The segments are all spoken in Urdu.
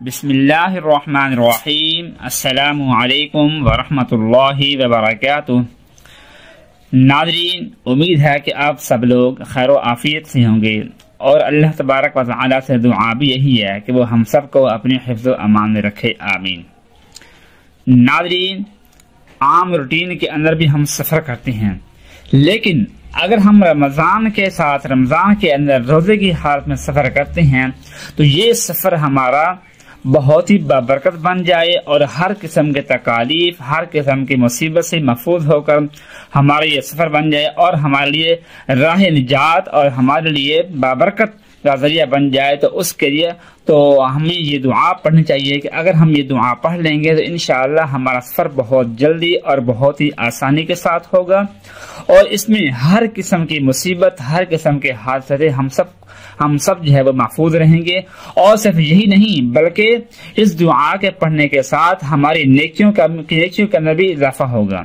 بسم اللہ الرحمن الرحیم۔ السلام علیکم ورحمۃ اللہ وبرکاتہ۔ ناظرین، امید ہے کہ آپ سب لوگ خیر و عافیت سے ہوں گے، اور اللہ تبارک و تعالی سے دعا بھی یہی ہے کہ وہ ہم سب کو اپنے حفظ و امان میں رکھے، آمین۔ ناظرین، عام روٹین کے اندر بھی ہم سفر کرتے ہیں، لیکن اگر ہم رمضان کے اندر روزے کی حالت میں سفر کرتے ہیں تو یہ سفر ہمارا بہت ہی بابرکت بن جائے، اور ہر قسم کے تکالیف، ہر قسم کی مصیبت سے محفوظ ہو کر ہمارا یہ سفر بن جائے، اور ہمارے لیے راہ نجات اور ہمارے لیے بابرکت کا ذریعہ بن جائے۔ تو اس کے لیے تو ہمیں یہ دعا پڑھنی چاہیے کہ اگر ہم یہ دعا پڑھ لیں گے تو انشاءاللہ ہمارا سفر بہت جلدی اور بہت ہی آسانی کے ساتھ ہوگا، اور اس میں ہر قسم کی مصیبت، ہر قسم کے حادثے سے ہم سب جو ہے وہ محفوظ رہیں گے۔ اور صرف یہی نہیں بلکہ اس دعا کے پڑھنے کے ساتھ ہماری نیکیوں کا اندر بھی اضافہ ہوگا،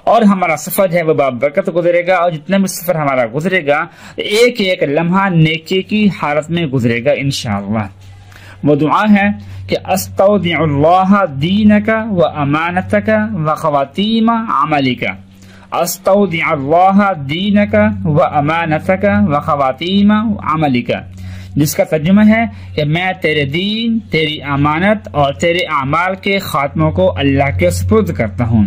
اور ہمارا سفر جو ہے وہ بابرکت گزرے گا، اور جتنا بھی سفر ہمارا گزرے گا ایک ایک لمحہ نیکی کی حالت میں گزرے گا انشاءاللہ۔ وہ دعا ہے کہ استودع اللہ دینک و امانتک و خواتیم عملک۔ استودع اللہ دینک و امانتک و خواتیم عملک، جس کا ترجمہ ہے کہ میں تیرے دین، تیری امانت اور تیرے اعمال کے خاتموں کو اللہ کے سپرد کرتا ہوں۔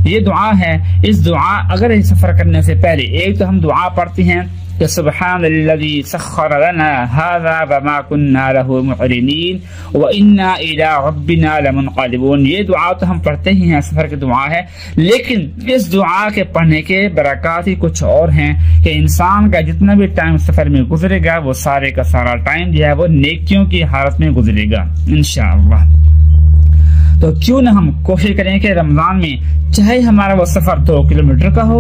یہ دعا ہے۔ اس دعا اگر سفر کرنے سے پہلے ایک تو ہم دعا پڑھتے ہیں کہ سبحان الذی سخر لنا هذا وما كنا له مقرنین وانا الى ربنا لمنقلبون۔ یہ دعا تو ہم پڑھتے ہی ہیں، سفر کی دعا ہے، لیکن اس دعا کے پڑھنے کے برکات ہی کچھ اور ہیں کہ انسان کا جتنا بھی ٹائم سفر میں گزرے گا وہ سارے کا سارا ٹائم جو ہے وہ نیکیوں کی حالت میں گزرے گا انشاءاللہ۔ تو کیوں نہ ہم کوشش کریں کہ رمضان میں چاہے ہمارا وہ سفر 2 کلومیٹر کا ہو،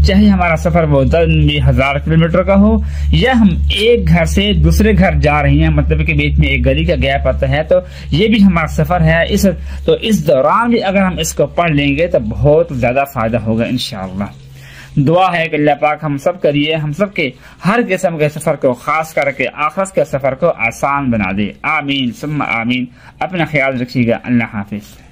چاہے ہمارا سفر وہ 10,000 کلومیٹر کا ہو، یا ہم ایک گھر سے دوسرے گھر جا رہے ہیں، مطلب کہ بیچ میں ایک گلی کا گیپ آتا ہے، تو یہ بھی ہمارا سفر ہے۔ تو اس دوران بھی اگر ہم اس کو پڑھ لیں گے تو بہت زیادہ فائدہ ہوگا انشاءاللہ۔ دعا ہے کہ اللہ پاک ہم سب کے لیے، ہم سب کے ہر قسم کے سفر کو، خاص کر کے آخرت کے سفر کو آسان بنا دے، آمین ثم آمین۔ اپنا خیال رکھیے گا، اللہ حافظ۔